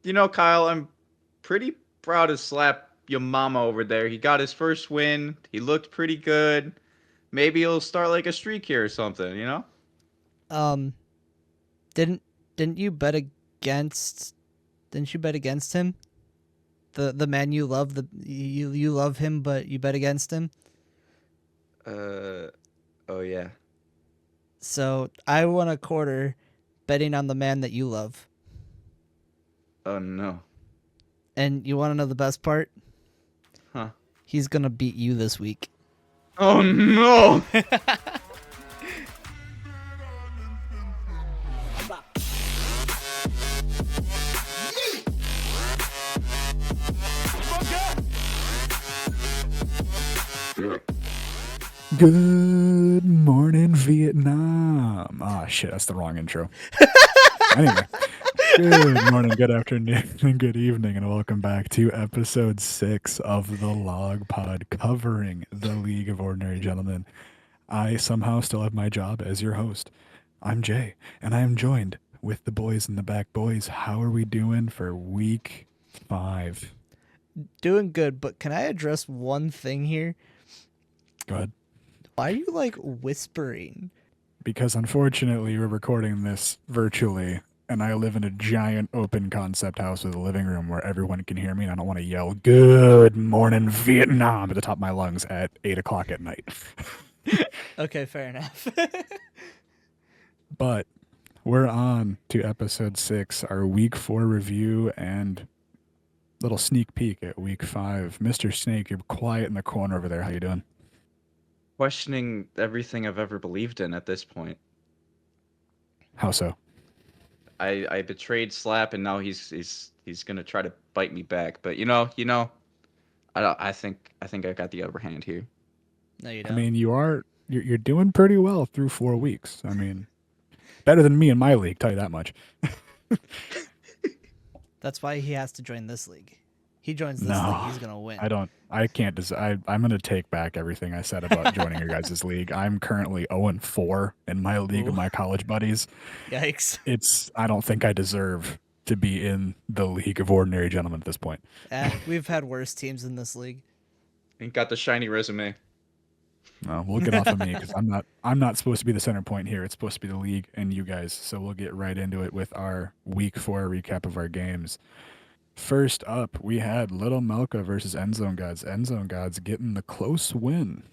Kyle, I'm pretty proud to slap your mama over there. He got his first win. He looked pretty good. Maybe he'll start like a streak here or something? Um, didn't didn't you bet against? Didn't you bet against him? The man you love, you love him, but you bet against him. Uh, oh yeah. So I won a quarter betting on the man that you love. Oh no. And you want to know the best part? Huh. He's gonna beat you this week. Oh no. Good morning, Vietnam. Ah, shit, that's the wrong intro. Anyway, good morning, good afternoon, and good evening, and welcome back to episode 6 of the Log Pod covering the League of Ordinary Gentlemen. I somehow still have my job as your host. I'm Jay, and I am joined with the boys in the back. Boys, how are we doing for week 5? Doing good, but can I address one thing here? Go ahead. Why are you like whispering? Because unfortunately we're recording this virtually and I live in a giant open concept house with a living room where everyone can hear me and I don't want to yell good morning Vietnam at the top of my lungs at 8 o'clock at night. Okay, fair enough. But we're on to episode 6, our week 4 review and little sneak peek at week 5. Mr. Snake, you're quiet in the corner over there. How you doing? Questioning everything I've ever believed in at this point. How so? I betrayed Slap, and now he's gonna try to bite me back. But I think I got the upper hand here. No, you I don't. mean, you're doing pretty well through 4 weeks. I mean, better than me in my league, tell you that much. That's why he has to join this league. He joins this league, No, he's gonna win. I don't. I can't. I'm going to take back everything I said about joining your guys' league. I'm currently 0-4 in my league of Ooh. my college buddies. Yikes. I don't think I deserve to be in the League of Ordinary Gentlemen at this point. We've had worse teams in this league. Ain't got the shiny resume. No, we'll get off of me because I'm not supposed to be the center point here. It's supposed to be the league and you guys. So we'll get right into it with our week 4 recap of our games. First up, we had Little Melka versus Endzone Gods. Endzone Gods getting the close win.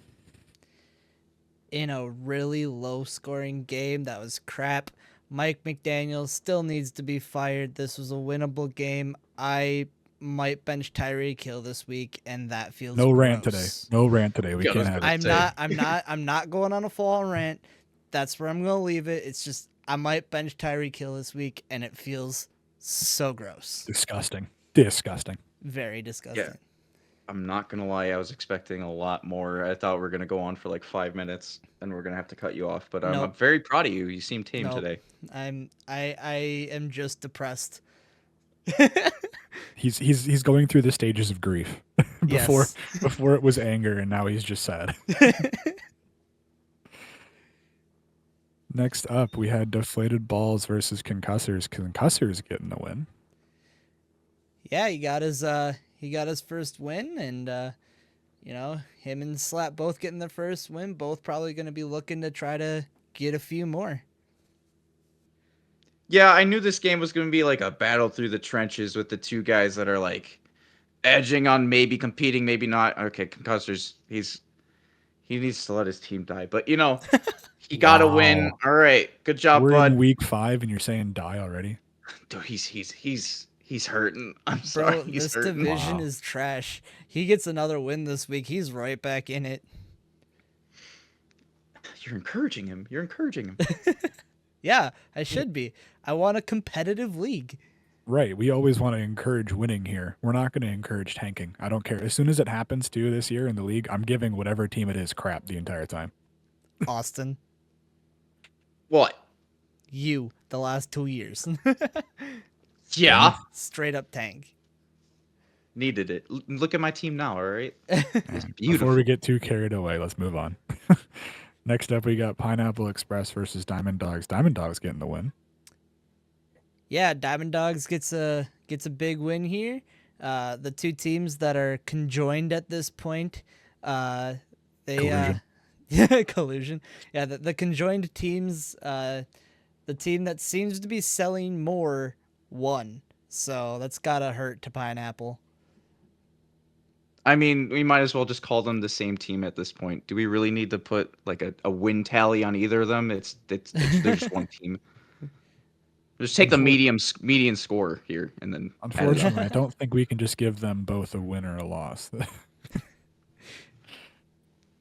In a really low scoring game that was crap. Mike McDaniel still needs to be fired. This was a winnable game. I might bench Tyreek Hill this week, and that feels No gross. rant today. No rant today. We Yeah, I was can't have gonna it. say. I'm not going on a full on rant. That's where I'm gonna leave it. It's just I might bench Tyreek Hill this week, and it feels so gross. Disgusting. Disgusting. Very disgusting. Yeah, I'm not gonna lie. I was expecting a lot more. I thought we were gonna go on for like 5 minutes, and we're gonna have to cut you off. But I'm Nope. very proud of you. You seem tame Nope. today. I am just depressed. He's going through the stages of grief. before Yes. before it was anger and now he's just sad. Next up, we had Deflated Balls versus Concussors. Concussors getting the win. Yeah, he got his first win, and him and Slap both getting their first win. Both probably going to be looking to try to get a few more. Yeah, I knew this game was gonna be like a battle through the trenches with the two guys that are like edging on maybe competing, maybe not. Okay, Concussors, he needs to let his team die. But he got to win. Wow. All right, good job, We're in bud. week 5 and you're saying die already? Dude, he's hurting. I'm sorry, Bro, he's this hurting. division Wow. is trash. He gets another win this week. He's right back in it. You're encouraging him. You're encouraging him. Yeah, I should be. I want a competitive league. Right. We always want to encourage winning here. We're not going to encourage tanking. I don't care. As soon as it happens too this year in the league, I'm giving whatever team it is crap the entire time. Austin, What? you, the last 2 years. Yeah, Straight up tank. needed it. Look at my team now. All right, it's Before beautiful. we get too carried away, let's move on. Next up, we got Pineapple Express versus Diamond Dogs. Diamond Dogs getting the win. Yeah, Diamond Dogs gets a big win here. The two teams that are conjoined at this point, they Collusion. collusion. Yeah, the conjoined teams, the team that seems to be selling more won. So that's gotta hurt to Pineapple. I mean, we might as well just call them the same team at this point. Do we really need to put like a win tally on either of them? They're just one team. Just take the median score here and then add it up. Unfortunately, I don't think we can just give them both a win or a loss.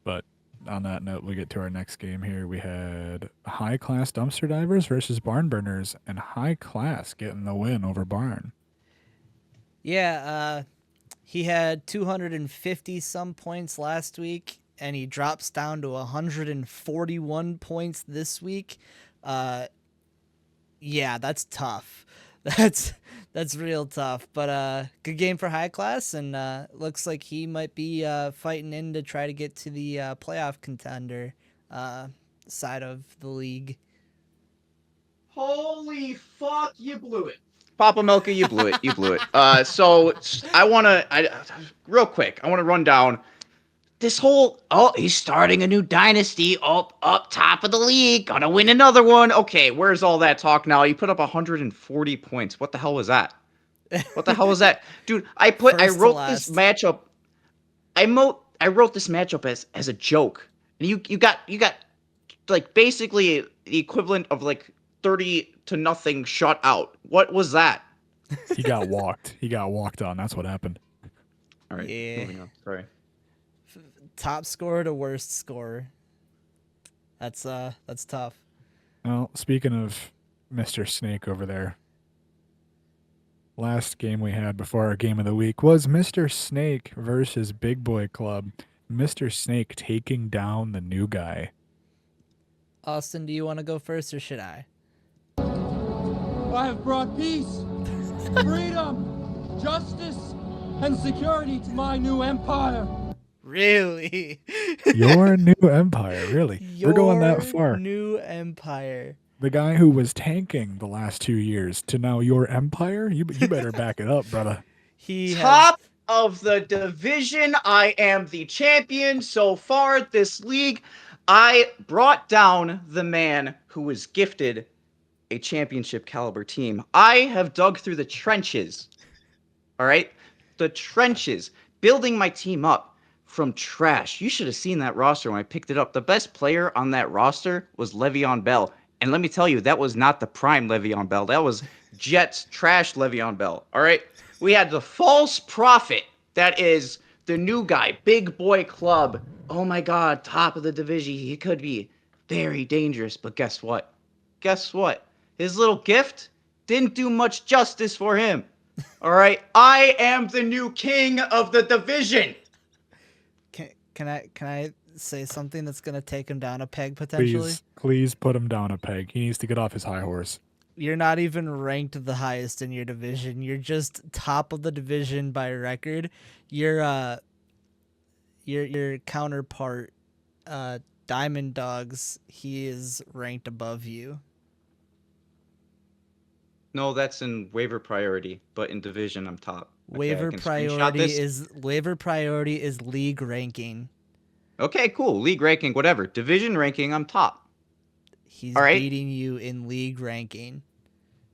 But on that note, we get to our next game here. We had High Class Dumpster Divers versus Barn Burners, and High Class getting the win over Barn. Yeah, he had 250 some points last week, and he drops down to 141 points this week. Yeah, that's tough. That's real tough. But good game for High Class, and looks like he might be fighting in to try to get to the playoff contender side of the league. Holy fuck, you blew it. Papa Milka, you blew it. You blew it. So real quick, I want to run down this whole, he's starting a new dynasty up top of the league, gonna win another one. Okay, where's all that talk now? You put up 140 points. What the hell was that? What the hell was that? Dude, I wrote this matchup. I wrote this matchup as a joke. And you got like basically the equivalent of like 30-0 shut out. What was that? He got walked. He got walked on. That's what happened. All right. Yeah. Moving on. Sorry. Top scorer to worst scorer. That's tough. Well, speaking of Mr. Snake over there, last game we had before our game of the week was Mr. Snake versus Big Boy Club. Mr. Snake taking down the new guy. Austin, do you want to go first or should I? I have brought peace, freedom, justice, and security to my new empire. Really? Your new empire, really? We're going that far. New empire. The guy who was tanking the last 2 years to now your empire? You better back it up, brother. Top of the division. I am the champion so far this league. I brought down the man who was gifted a championship caliber team. I have dug through the trenches. All right? The trenches. Building my team up from trash. You should have seen that roster when I picked it up. The best player on that roster was Le'Veon Bell. And let me tell you, that was not the prime Le'Veon Bell. That was Jets trash Le'Veon Bell. All right? We had the false prophet. That is the new guy, Big Boy Club. Oh my God, top of the division. He could be very dangerous. But guess what? Guess what? His little gift didn't do much justice for him. All right? I am the new king of the division. Can I say something that's gonna take him down a peg potentially? Please put him down a peg. He needs to get off his high horse. You're not even ranked the highest in your division. You're just top of the division by record. Your counterpart, Diamond Dogs, he is ranked above you. No, that's in waiver priority, but in division I'm top. Okay, Waiver priority is league ranking. Okay, cool. League ranking, whatever. Division ranking, I'm top. He's all right? beating you in league ranking.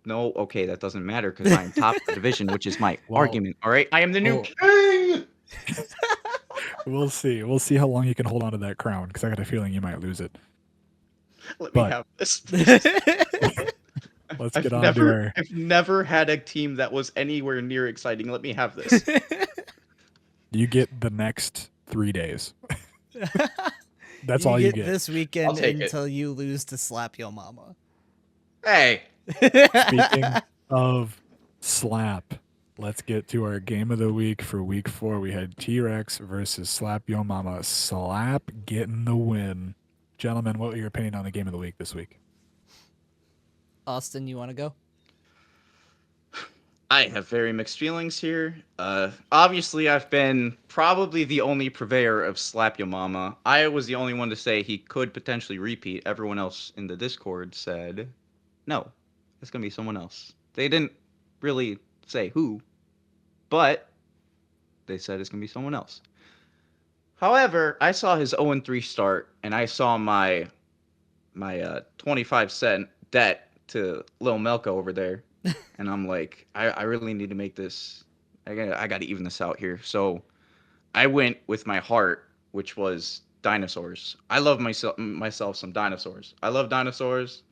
No, okay, that doesn't matter because I am top of the division, which is my argument. All right, I am the new king. We'll see. We'll see how long you can hold on to that crown because I got a feeling you might lose it. Let me have this. Let's get on to our... I've never had a team that was anywhere near exciting. Let me have this. You get the next 3 days. That's all you get. This weekend until it. You lose to Slap Yo Mama. Hey. Speaking of slap, let's get to our game of the week for week 4. We had T-Rex versus Slap Yo Mama. Slap getting the win. Gentlemen, what was your opinion on the game of the week this week? Austin, you want to go? I have very mixed feelings here. Obviously, I've been probably the only purveyor of Slap Yo Mama. I was the only one to say he could potentially repeat. Everyone else in the Discord said, no, it's going to be someone else. They didn't really say who, but they said it's gonna be someone else. However, I saw his 0-3 start, and I saw my 25-cent debt to Lil Melka over there, and I'm like, I really need to make this. I got to even this out here. So I went with my heart, which was dinosaurs. I love myself some dinosaurs. I love dinosaurs.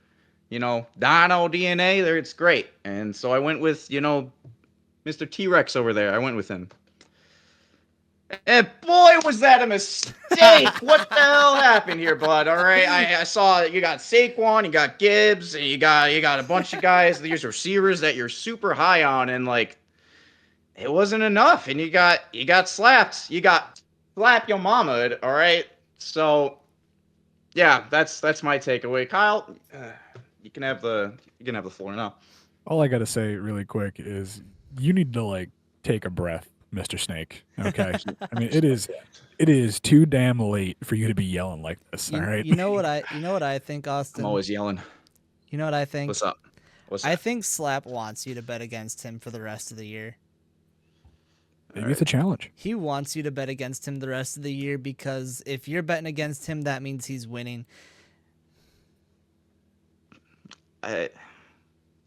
Dino DNA. There, it's great. And so I went with Mr. T-Rex over there. I went with him. And boy, was that a mistake! What the hell happened here, bud? All right, I saw that you got Saquon, you got Gibbs, and you got a bunch of guys, these receivers that you're super high on, and like it wasn't enough, and you got slapped. You got slap your mama. All right, so yeah, that's my takeaway. Kyle, you can have the floor now. All I gotta say really quick is you need to like take a breath, Mr. Snake. Okay. I mean it is too damn late for you to be yelling like this. All right. You know what I think, Austin? I'm always yelling. You know what I think? What's up? I think Slap wants you to bet against him for the rest of the year. Maybe it's a challenge. He wants you to bet against him the rest of the year because if you're betting against him, that means he's winning.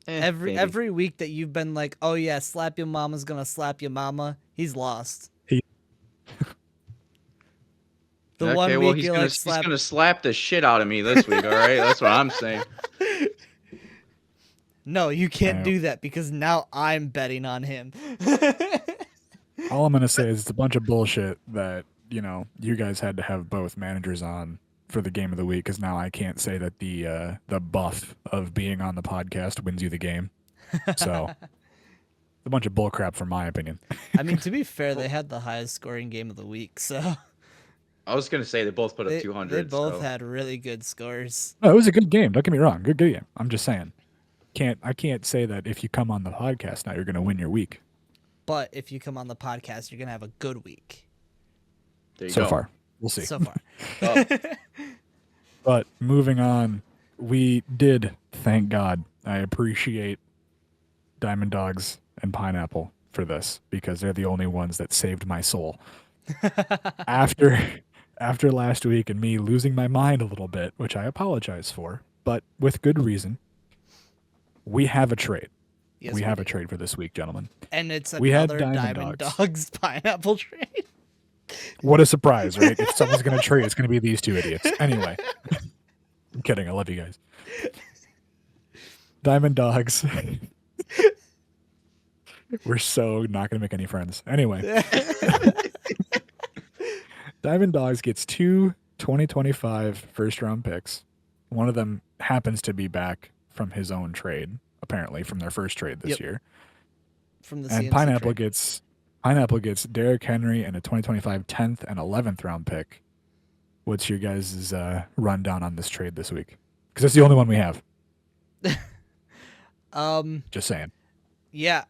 Every week that you've been like, oh yeah, slap your mama's gonna slap your mama, he's lost. Okay, well, he's gonna slap the shit out of me this week. All right, that's what I'm saying. No, you can't do that because now I'm betting on him. All I'm gonna say is it's a bunch of bullshit that you guys had to have both managers on for the game of the week because now I can't say that the buff of being on the podcast wins you the game. So it's a bunch of bullcrap from my opinion. I mean, to be fair, they had the highest scoring game of the week, so I was gonna say they both put up 200. They both had really good scores. Oh, it was a good game. Don't get me wrong, good game. I'm just saying, I can't say that if you come on the podcast now you're gonna win your week. But if you come on the podcast, you're gonna have a good week. There you so go. far, we'll see. So far. But moving on, we did, thank God. I appreciate Diamond Dogs and Pineapple for this because they're the only ones that saved my soul. After last week and me losing my mind a little bit, which I apologize for, but with good reason, we have a trade. Yes, we have a trade for this week, gentlemen. And it's We had another Diamond Dogs Pineapple trade. What a surprise, right? If someone's going to trade, it's going to be these two idiots. Anyway, I'm kidding. I love you guys. Diamond Dogs. We're so not going to make any friends. Anyway. Diamond Dogs gets 2 2025 first-round picks. One of them happens to be back from his own trade, apparently, from their first trade this year. From the and CMC Pineapple gets Derrick Henry and a 2025 10th and 11th round pick. What's your guys' rundown on this trade this week? Because that's the only one we have. Just saying. Yeah,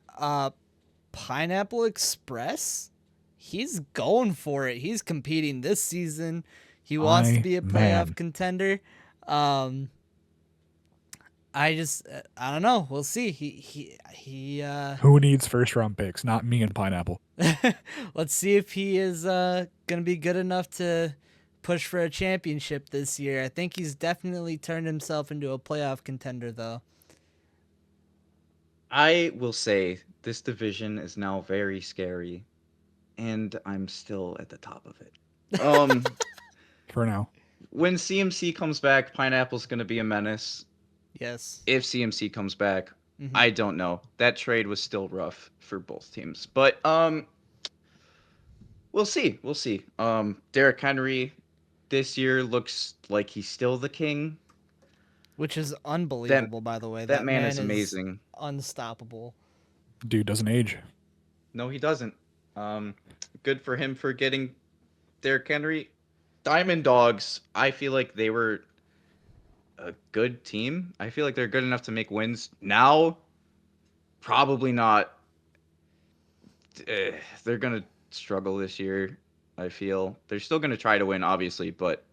Pineapple Express. He's going for it. He's competing this season. He wants to be a playoff contender. I don't know. We'll see. He Who needs first round picks? Not me and Pineapple. Let's see if he is gonna be good enough to push for a championship this year. I think he's definitely turned himself into a playoff contender, though. I will say this division is now very scary, and I'm still at the top of it. For now. When CMC comes back, Pineapple's gonna be a menace. Yes. If CMC comes back, I don't know. That trade was still rough for both teams, but we'll see. We'll see. Derrick Henry this year looks like he's still the king, which is unbelievable. By the way, that man is amazing, unstoppable. Dude doesn't age. No, he doesn't. Good for him for getting Derrick Henry. Diamond Dogs, I feel like they were a good team. I feel like they're good enough to make wins. Now, probably not. They're going to struggle this year, I feel. They're still going to try to win, obviously, but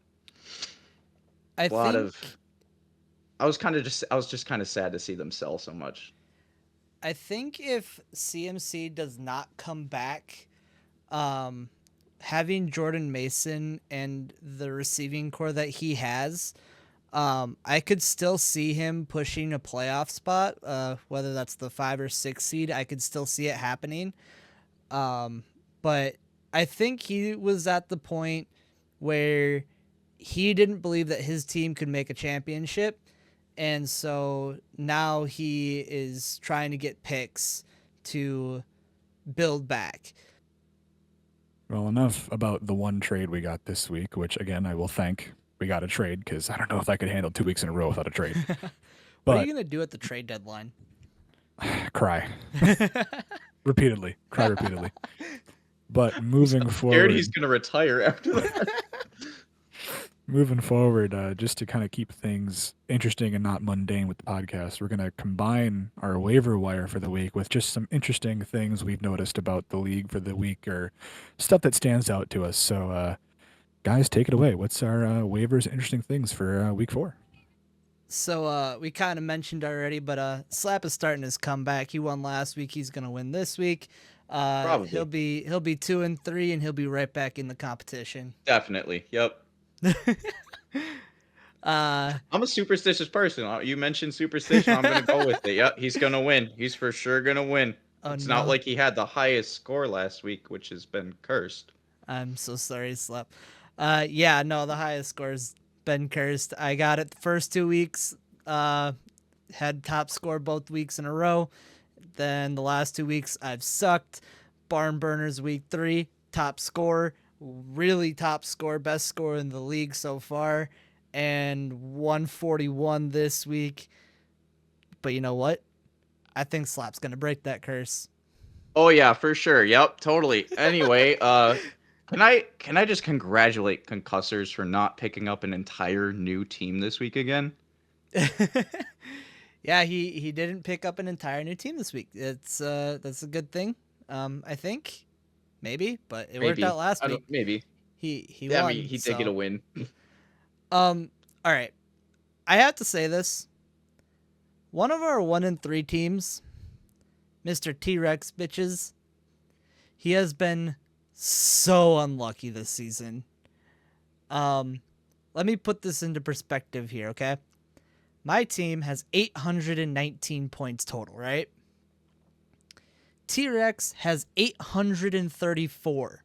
I was just kind of sad to see them sell so much. I think if CMC does not come back, having Jordan Mason and the receiving core that he has, I could still see him pushing a playoff spot, whether that's the 5 or 6 seed. I could still see it happening. But I think he was at the point where he didn't believe that his team could make a championship. And so now he is trying to get picks to build back. Well, enough about the one trade we got this week, which again, I will thank we got a trade because I don't know if I could handle 2 weeks in a row without a trade. What are But you going to do at the trade deadline? cry repeatedly, cry repeatedly. But moving Scared forward, he's gonna retire after that. moving forward, just to kind of keep things interesting and not mundane with the podcast, we're going to combine our waiver wire for the week with just some interesting things we've noticed about the league for the week or stuff that stands out to us. So, guys, take it away. What's our waivers interesting things for week 4? So we kind of mentioned already, but Slap is starting his comeback. He won last week. He's going to win this week. Probably. He'll be 2-3, and he'll be right back in the competition. Definitely. Yep. I'm a superstitious person. You mentioned superstition. I'm gonna go with it. Yep. He's gonna win. He's for sure gonna win. Oh, It's no. not like he had the highest score last week, which has been cursed. I'm so sorry, Slap. Yeah, no, the highest score's been cursed. I got it the first 2 weeks. Had top score both weeks in a row. Then the last 2 weeks I've sucked. Barn Burners week 3, top score, really top score, best score in the league so far, and 141 this week. But you know what? I think Slap's gonna break that curse. Oh yeah, for sure. Yep, totally. Anyway, can I just congratulate Concussors for not picking up an entire new team this week again? Yeah, he didn't pick up an entire new team this week. It's that's a good thing. I think maybe, but it worked out last week. Maybe. He Yeah, won. I mean, he did get a win. All right. I have to say this. One of our 1-3 teams, Mr. T-Rex bitches, he has been so unlucky this season. Let me put this into perspective here, okay? My team has 819 points total, right? T-Rex has 834.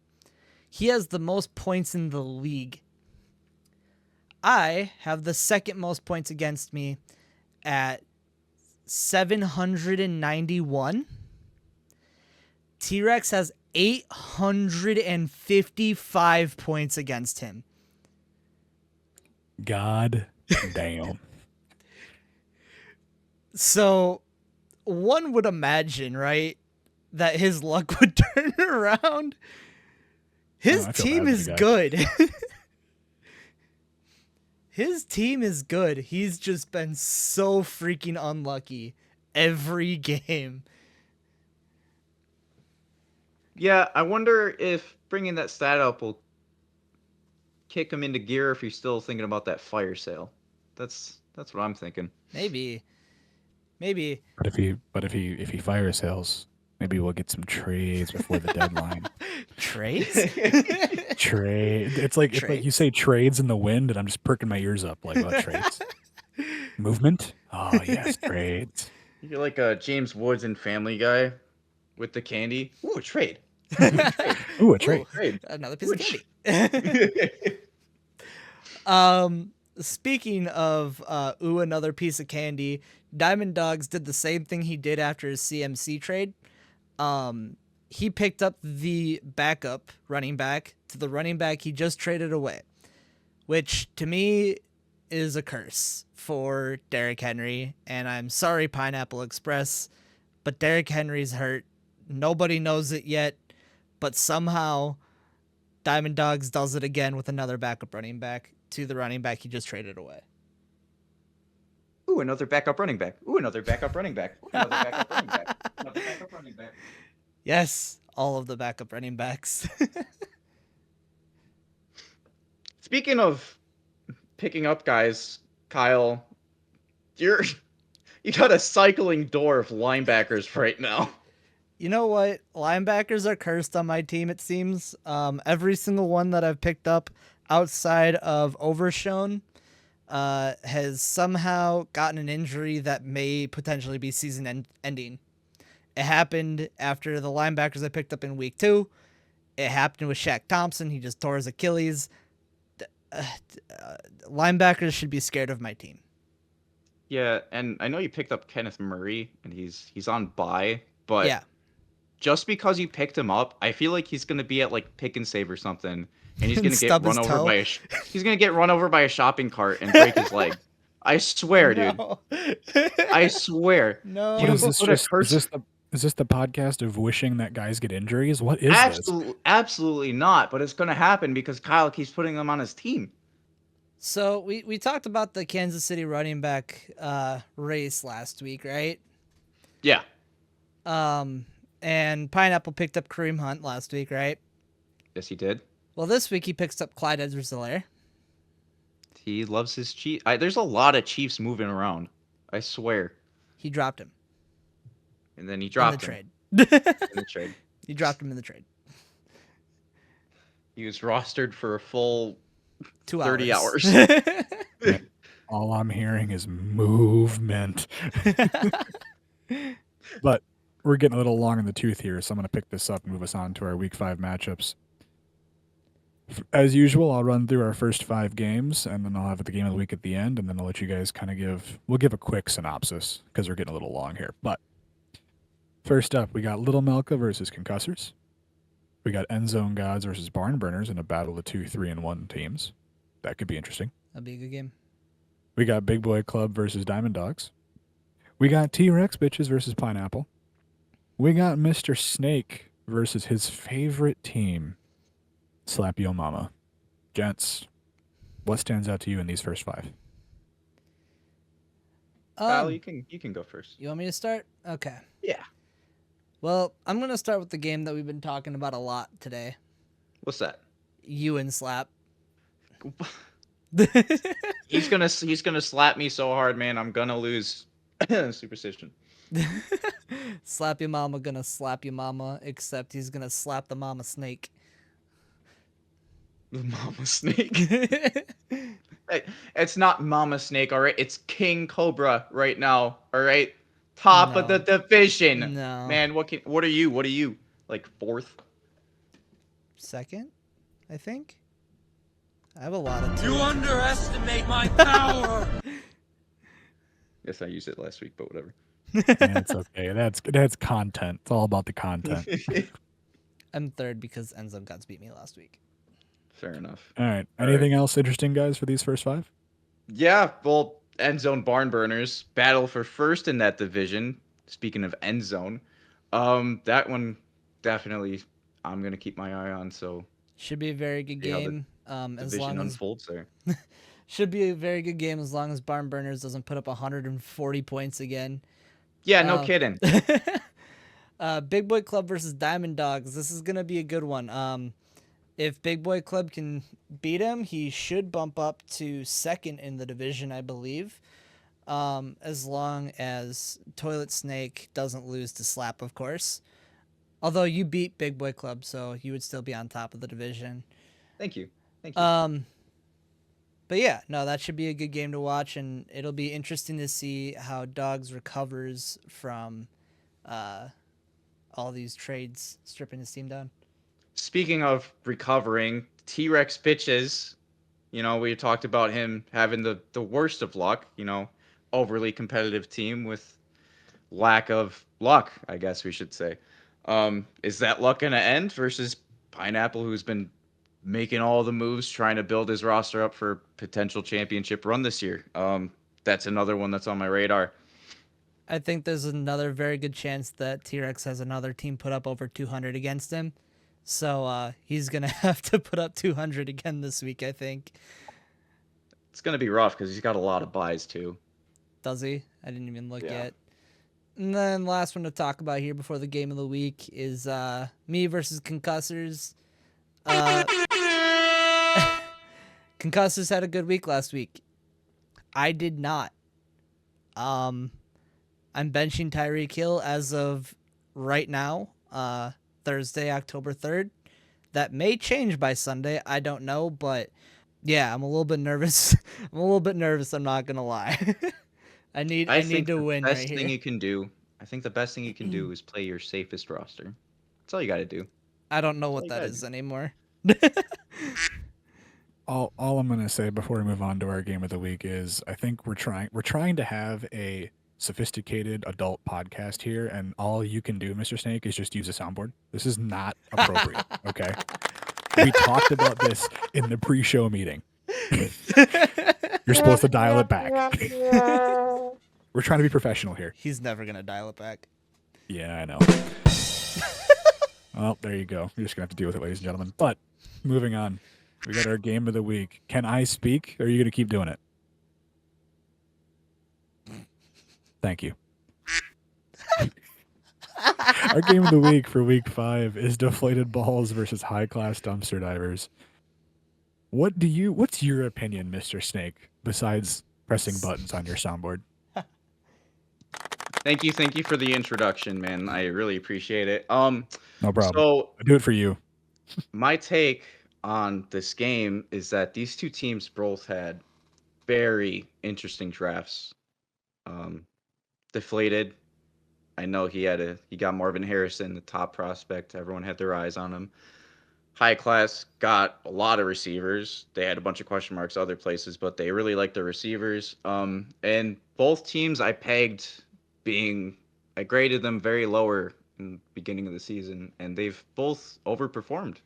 He has the most points in the league. I have the second most points against me at 791. T-Rex has 855 points against him. God damn. So one would imagine, right, that his luck would turn around. His I feel team bad for is the guy. good. His team is good. He's just been so freaking unlucky every game. Yeah, I wonder if bringing that stat up will kick him into gear if he's still thinking about that fire sale. That's what I'm thinking. Maybe. But if he fire sales, maybe we'll get some trades before the deadline. Trades? Trade. It's like you say trades in the wind, and I'm just perking my ears up like what trades? Movement? Oh yes, trades. You're like a James Woods and Family Guy with the candy. Ooh, a trade. Ooh, a trade. Trade. Another piece of Which- candy. Speaking of another piece of candy, Diamond Dogs did the same thing he did after his CMC trade. He picked up the backup running back to the running back he just traded away, which to me is a curse for Derrick Henry. And I'm sorry, Pineapple Express, but Derrick Henry's hurt. Nobody knows it yet, but somehow Diamond Dogs does it again with another backup running back to the running back he just traded away. Ooh, another backup running back. Ooh, another backup running back. Ooh, another backup running back. Another backup running back. Yes, all of the backup running backs. Speaking of picking up guys, Kyle, you You got a cycling door of linebackers right now. You know what? Linebackers are cursed on my team, it seems. Every single one that I've picked up outside of Overshone has somehow gotten an injury that may potentially be season-ending. It happened after the linebackers I picked up in week 2. It happened with Shaq Thompson. He just tore his Achilles. Linebackers should be scared of my team. Yeah, and I know you picked up Kenneth Murray, and he's on bye, but Yeah. just because you picked him up, I feel like he's gonna be at like Pick and Save or something, and he's And gonna get stub run his over toe? by he's gonna get run over by a shopping cart and break his leg. I swear, dude. No. I swear. No. What is this? put a Just curse- is this the podcast of wishing that guys get injuries? What is this? Absolutely not. But it's gonna happen because Kyle keeps putting them on his team. So we talked about the Kansas City running back race last week, right? Yeah. And Pineapple picked up Kareem Hunt last week, right? Yes, he did. Well, this week he picks up Clyde Edwards-Helaire. He loves his Chiefs. There's a lot of Chiefs moving around. I swear. He dropped him And then he in dropped the him trade. in the trade. He dropped him in the trade. He was rostered for a full 2 30 hours. All I'm hearing is movement. But we're getting a little long in the tooth here, so I'm going to pick this up and move us on to our Week 5 matchups. As usual, I'll run through our first 5 games, and then I'll have the game of the week at the end, and then I'll let you guys kind of we'll give a quick synopsis, because we're getting a little long here. But first up, we got Little Melka versus Concussors. We got End Zone Gods versus Barn Burners in a battle of 2 3-1 teams. That could be interesting. That'll be a good game. We got Big Boy Club versus Diamond Dogs. We got T-Rex Bitches versus Pineapple. We got Mr. Snake versus his favorite team, Slap Yo Mama. Gents, what stands out to you in these first 5? Kyle, you can go first. You want me to start? Okay. Yeah. Well, I'm going to start with the game that we've been talking about a lot today. What's that? You and Slap. He's gonna slap me so hard, man. I'm gonna lose. Superstition. Slap your mama gonna slap your mama, except he's gonna slap the mama snake. The Mama Snake. Hey, it's not Mama Snake, all right. It's King Cobra right now, all right. Top of the division. No. Man, what are you? What are you? Like 4th? Second, I think. I have a lot of You underestimate my power! Guess I used it last week, but whatever. That's okay. That's content. It's all about the content. I'm third because Enzo Gods beat me last week. Fair enough. All right. Anything else interesting, guys, for these first 5? Yeah, well, End Zone Barn Burners battle for first in that division. Speaking of End Zone, that one definitely I'm gonna keep my eye on. So Should be a very good See how the game. As division long as unfolds there. should be a very good game as long as Barn Burners doesn't put up 140 points again. Yeah, no kidding. Big Boy Club versus Diamond Dogs. This is gonna be a good one. If Big Boy Club can beat him, he should bump up to second in the division, I believe. As long as Toilet Snake doesn't lose to Slap, of course. Although you beat Big Boy Club, so you would still be on top of the division. Thank you. Thank you. But yeah, no, that should be a good game to watch, and it'll be interesting to see how Dogs recovers from all these trades stripping his team down. Speaking of recovering, T-Rex Bitches, we talked about him having the worst of luck, overly competitive team with lack of luck, I guess we should say. Is that luck going to end versus Pineapple, who's been making all the moves, trying to build his roster up for potential championship run this year? That's another one that's on my radar. I think there's another very good chance that T-Rex has another team put up over 200 against him. So he's going to have to put up 200 again this week, I think. It's going to be rough because he's got a lot of buys, too. Does he? I didn't even look Yeah. yet. And then last one to talk about here before the game of the week is me versus Concussors. Concussors had a good week last week. I did not. I'm benching Tyreek Hill as of right now, Thursday, October 3rd. That may change by Sunday. I don't know, but yeah, I'm a little bit nervous. I'm not gonna lie. I need think to the win best right thing here. you can do. I think the best thing you can do is play your safest roster. That's all you got to do. I don't know That's all what you that gotta is do. anymore. All I'm gonna say before we move on to our game of the week is I think we're trying to have a sophisticated adult podcast here, and all you can do, Mr. Snake, is just use a soundboard. This is not appropriate. Okay, we talked about this in the pre-show meeting. You're supposed to dial it back. We're trying to be professional here. He's never gonna dial it back. Yeah, I know. Well, there you go. You're just gonna have to deal with it, ladies and gentlemen. But moving on, we got our game of the week. Can I speak, or are you gonna keep doing it? Thank you. Our game of the week for week 5 is Deflated Balls versus High Class Dumpster Divers. What's your opinion, Mr. Snake, besides pressing buttons on your soundboard? Thank you for the introduction, man. I really appreciate it. No problem. So I do it for you. my take on this game is that these two teams both had very interesting drafts. Deflated, I know he got Marvin Harrison, the top prospect. Everyone had their eyes on him. High Class got a lot of receivers. They had a bunch of question marks other places, but they really liked their receivers. And both teams I graded them very lower in the beginning of the season, and they've both overperformed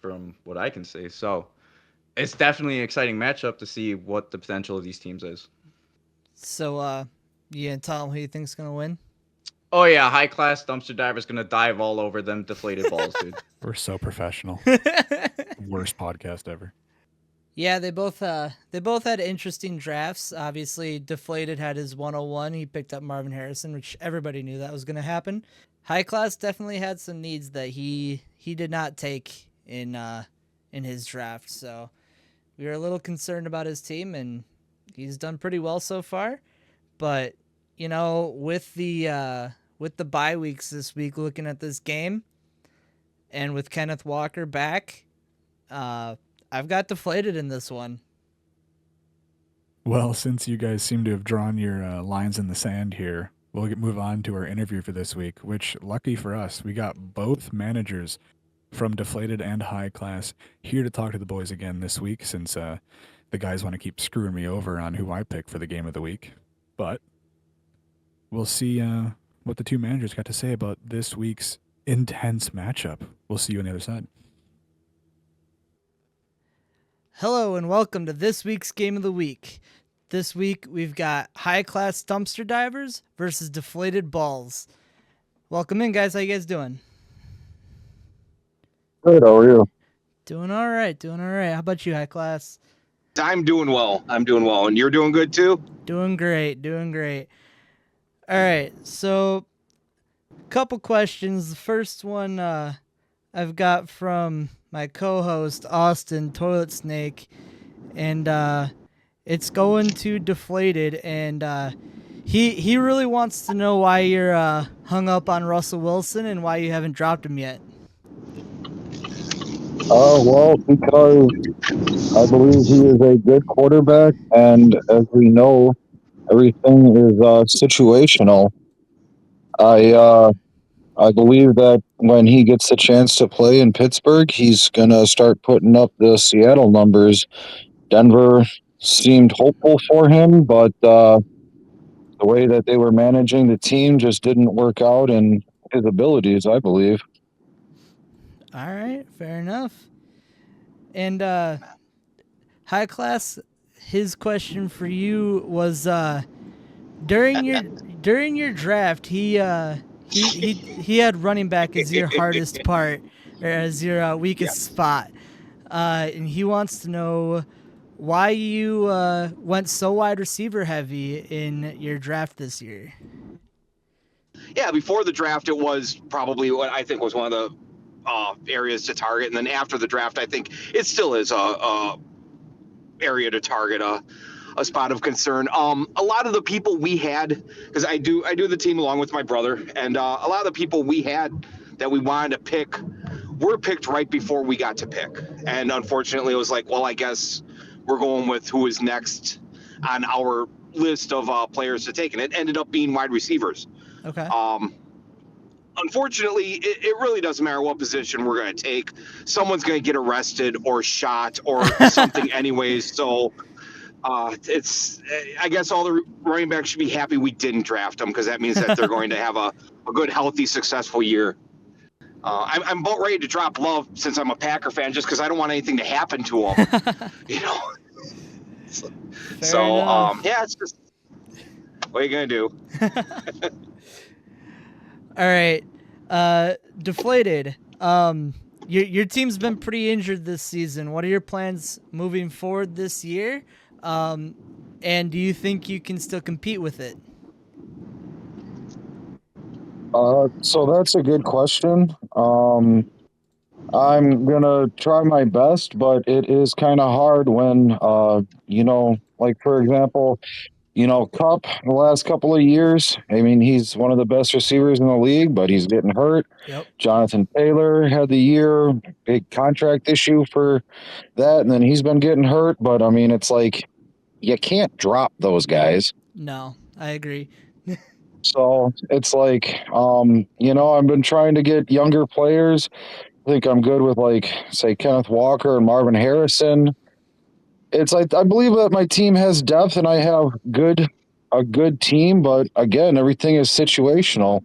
from what I can see. So it's definitely an exciting matchup to see what the potential of these teams is. So, you gonna tell him who you think's gonna win? Oh yeah, High Class Dumpster Diver's gonna dive all over them deflated balls, dude. We're so professional. Worst podcast ever. Yeah, they both had interesting drafts. Obviously, Deflated had his 101. He picked up Marvin Harrison, which everybody knew that was going to happen. High Class definitely had some needs that he did not take in his draft. So we were a little concerned about his team, and he's done pretty well so far. But with the bye weeks this week, looking at this game, and with Kenneth Walker back, I've got Deflated in this one. Well, since you guys seem to have drawn your lines in the sand here, we'll move on to our interview for this week, which, lucky for us, we got both managers from Deflated and High Class here to talk to the boys again this week, since the guys want to keep screwing me over on who I pick for the game of the week. But we'll see what the two managers got to say about this week's intense matchup. We'll see you on the other side. Hello and welcome to this week's Game of the Week. This week we've got High Class Dumpster Divers versus Deflated Balls. Welcome in, guys. How you guys doing? Good, how are you? Doing all right. How about you, High Class? I'm doing well. And you're doing good too? Doing great. All right, so a couple questions. The first one I've got from my co-host, Austin Toilet Snake, and it's going to Deflated, and he really wants to know why you're hung up on Russell Wilson and why you haven't dropped him yet. Well, because I believe he is a good quarterback, and as we know, everything is situational. I believe that when he gets the chance to play in Pittsburgh, he's gonna start putting up the Seattle numbers. Denver seemed hopeful for him, but the way that they were managing the team just didn't work out in his abilities, I believe. All right, fair enough. And High Class, his question for you was during your draft, he had running back as your hardest part, or as your weakest spot, and he wants to know why you went so wide receiver heavy in your draft this year. Yeah, before the draft, it was probably what I think was one of the areas to target, and then after the draft, I think it still is a area to target. a spot of concern. A lot of the people we had, because I do the team along with my brother, and a lot of the people we had that we wanted to pick were picked right before we got to pick, and unfortunately, it was like, well, I guess we're going with who is next on our list of players to take, and it ended up being wide receivers. Okay. Unfortunately, it really doesn't matter what position we're going to take. Someone's going to get arrested or shot or something anyways. So it's, I guess all the running backs should be happy we didn't draft them, because that means that they're going to have a good, healthy, successful year. I'm about ready to drop Love, since I'm a Packer fan, just because I don't want anything to happen to him. You know. So yeah, it's just, what are you going to do? All right. Deflated. Your team's been pretty injured this season. What are your plans moving forward this year? And do you think you can still compete with it? So that's a good question. I'm gonna try my best, but it is kind of hard when, like for example, Cup the last couple of years. I mean, he's one of the best receivers in the league, but he's getting hurt. Yep. Jonathan Taylor had the year, big contract issue for that, and then he's been getting hurt. But I mean, it's like you can't drop those guys. No, I agree. So it's like, I've been trying to get younger players. I think I'm good with, like, say, Kenneth Walker and Marvin Harrison. It's like, I believe that my team has depth and I have a good team, but again, everything is situational.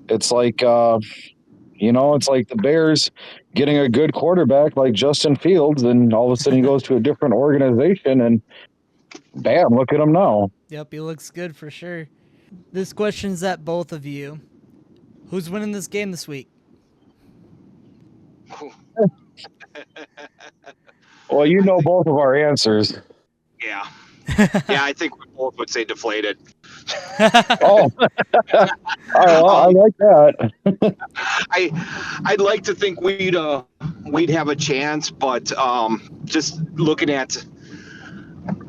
It's like, it's like the Bears getting a good quarterback like Justin Fields, and all of a sudden he goes to a different organization and bam, look at him now. Yep, he looks good for sure. This question's at both of you. Who's winning this game this week? Well, you know both of our answers. Yeah. Yeah, I think we both would say Deflated. Oh, I like that. I'd like to think we'd have a chance, but just looking at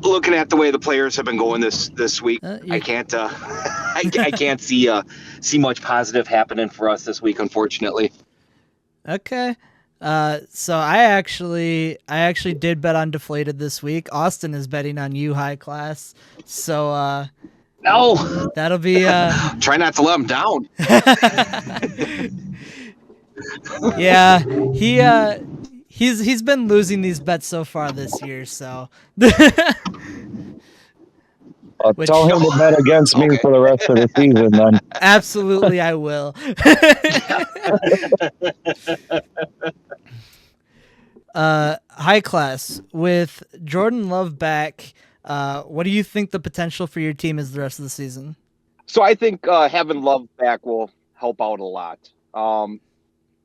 the way the players have been going this week, I can't I can't see much positive happening for us this week, unfortunately. Okay. So I actually did bet on Deflated this week. Austin is betting on you, High Class. So No, that'll be try not to let him down. Yeah, he's been losing these bets so far this year, so Tell him to bet against me for the rest of the season, then. Absolutely, I will. High Class, with Jordan Love back, what do you think the potential for your team is the rest of the season? So I think having Love back will help out a lot.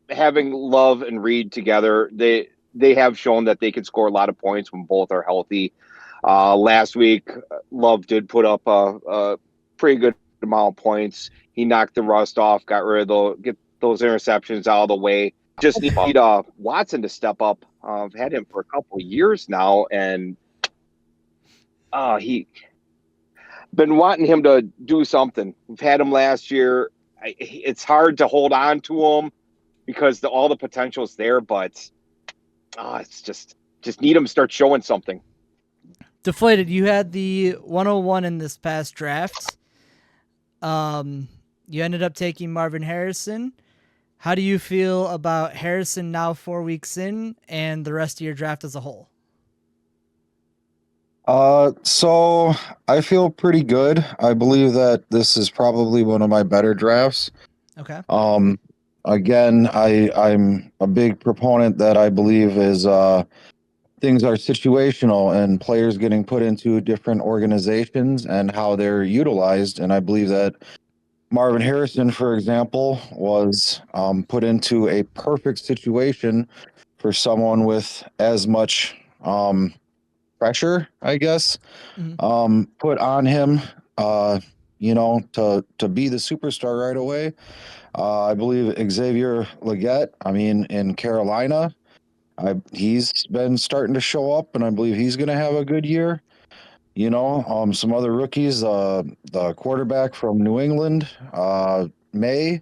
Having Love and Reed together, they have shown that they can score a lot of points when both are healthy. Last week, Love did put up a pretty good amount of points. He knocked the rust off, get those interceptions out of the way. Just need Watson to step up. I've had him for a couple of years now, and he been wanting him to do something. We've had him last year. It's hard to hold on to him because all the potential is there, but it's just need him to start showing something. Deflated, you had the 101 in this past draft. You ended up taking Marvin Harrison. How do you feel about Harrison now 4 weeks in and the rest of your draft as a whole? So I feel pretty good. I believe that this is probably one of my better drafts. Okay. Again, I'm a big proponent that I believe is things are situational and players getting put into different organizations and how they're utilized. And I believe that Marvin Harrison, for example, was put into a perfect situation for someone with as much pressure, I guess, put on him, to be the superstar right away. I believe Xavier Legette, in Carolina, he's been starting to show up, and I believe he's going to have a good year. some other rookies, the quarterback from New England, May,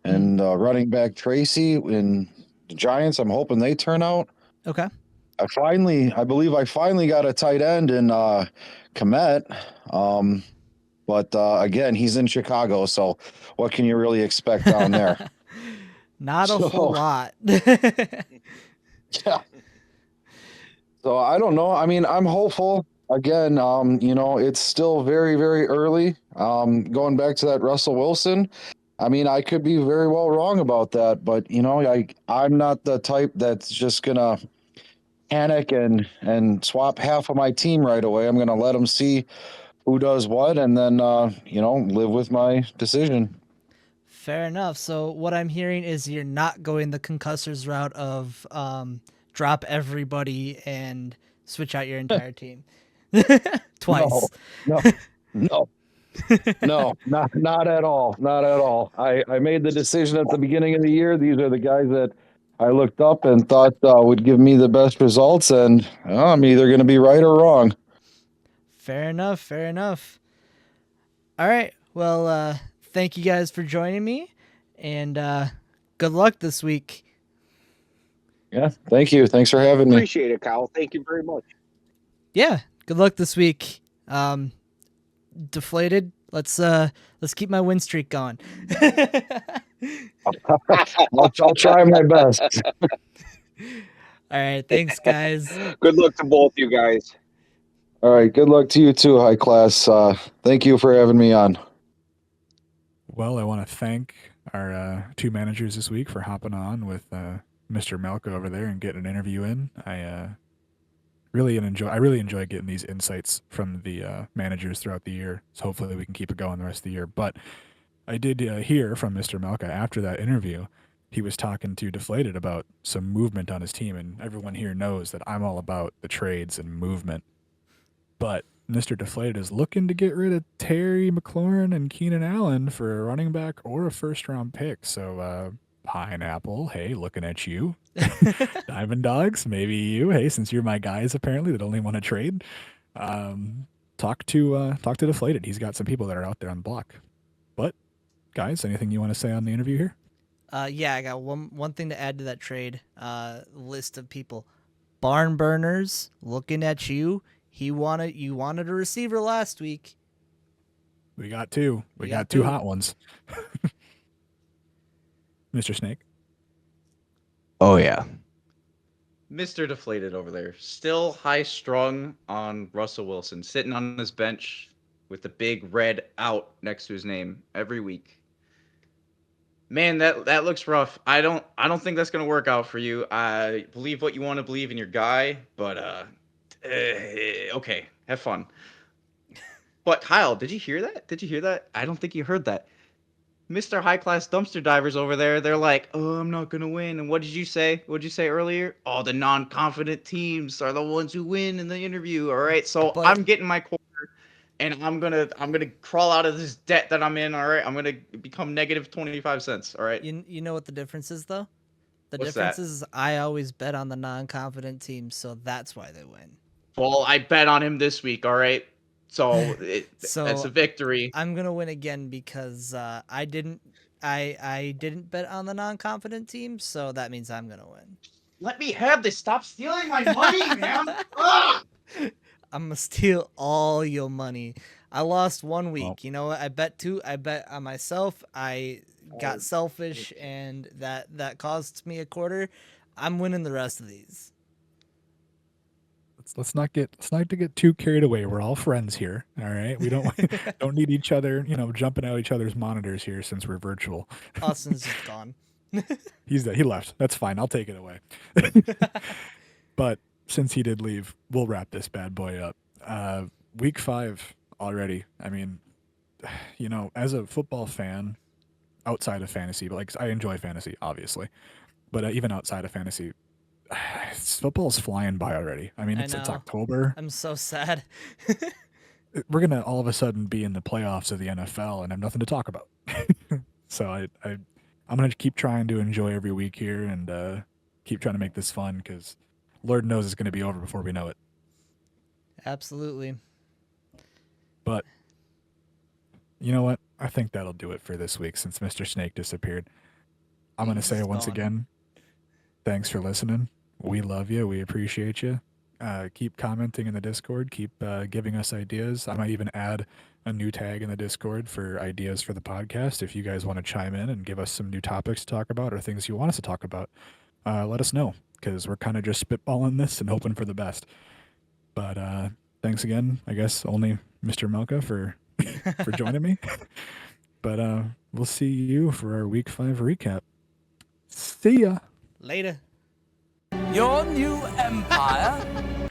and running back Tracy in the Giants. I'm hoping they turn out. Okay. I believe I finally got a tight end in Komet. But again, he's in Chicago, so what can you really expect down there? Not a So, whole lot. yeah. So I don't know. I mean, I'm hopeful. Again, it's still very, very early. Going back to that Russell Wilson, I mean, I could be very well wrong about that, but I'm not the type that's just gonna panic and swap half of my team right away. I'm gonna let them see who does what, and then live with my decision. Fair enough. So what I'm hearing is you're not going the concussors route of drop everybody and switch out your entire team twice. No, no, no, not at all. Not at all. I made the decision at the beginning of the year. These are the guys that I looked up and thought would give me the best results, and I'm either going to be right or wrong. Fair enough. Fair enough. All right. Well, thank you guys for joining me, and good luck this week. Yeah, thank you. Thanks for having me. Appreciate it, Kyle. Thank you very much. Yeah, good luck this week. Deflated. Let's keep my win streak going. I'll try my best. All right, thanks guys. Good luck to both you guys. All right, good luck to you too, High Class. Thank you for having me on. Well, I want to thank our two managers this week for hopping on with Mr. Melka over there and getting an interview in. I really enjoy getting these insights from the managers throughout the year. So hopefully we can keep it going the rest of the year. But I did hear from Mr. Melka after that interview. He was talking to Deflated about some movement on his team, and everyone here knows that I'm all about the trades and movement. But Mr. Deflated is looking to get rid of Terry McLaurin and Keenan Allen for a running back or a first-round pick. So, Pineapple, hey, looking at you. Diamond Dogs, maybe you. Hey, since you're my guys apparently that only want to trade, talk to Deflated. He's got some people that are out there on the block. But guys, anything you want to say on the interview here? Yeah, I got one thing to add to that trade list of people. Barn Burners, looking at you. You wanted a receiver last week. We got two. We got two hot ones. Mr. Snake. Oh yeah. Mr. Deflated over there. Still high strung on Russell Wilson, sitting on his bench with the big red out next to his name every week. Man, that looks rough. I don't think that's gonna work out for you. I believe what you want to believe in your guy, but okay, have fun. But Kyle, did you hear that? Did you hear that? I don't think you heard that. Mr. High Class Dumpster Divers over there, they're like, oh, I'm not gonna win. And what did you say? What did you say earlier? Oh, the non-confident teams are the ones who win in the interview. All right, so But- I'm getting my quarter, and I'm gonna crawl out of this debt that I'm in. All right, I'm gonna become negative 25 cents. All right. You know what the difference is though? The What's difference that? is I always bet on the non-confident teams, so that's why they win. Well, I bet on him this week. All right, so So that's a victory. I'm gonna win again because I didn't bet on the non-confident team, so that means I'm gonna win. Let me have this. Stop stealing my money, man. Ah! I'm gonna steal all your money. I lost 1 week. Well- You know what? I bet on myself. I got selfish, and that cost me a quarter. I'm winning the rest of these. Let's not get too carried away. We're all friends here. All right. We don't don't need each other, jumping out each other's monitors here since we're virtual. Austin's just gone. He left. That's fine. I'll take it away. But since he did leave, we'll wrap this bad boy up. Week 5 already. I mean, as a football fan, outside of fantasy, but I enjoy fantasy, obviously. But even outside of fantasy, football's flying by already. I mean, it's know. October. I'm so sad. We're gonna all of a sudden be in the playoffs of the NFL and have nothing to talk about. So I'm gonna keep trying to enjoy every week here and keep trying to make this fun because Lord knows it's gonna be over before we know it. Absolutely. But you know what? I think that'll do it for this week since Mr. Snake disappeared. I'm going to say He's once gone. again, thanks for listening. We love you. We appreciate you. Keep commenting in the Discord. Keep giving us ideas. I might even add a new tag in the Discord for ideas for the podcast. If you guys want to chime in and give us some new topics to talk about or things you want us to talk about, let us know because we're kind of just spitballing this and hoping for the best. But thanks again, I guess, only Mr. Melka for joining me. But we'll see you for our Week 5 recap. See ya. Later. Your new empire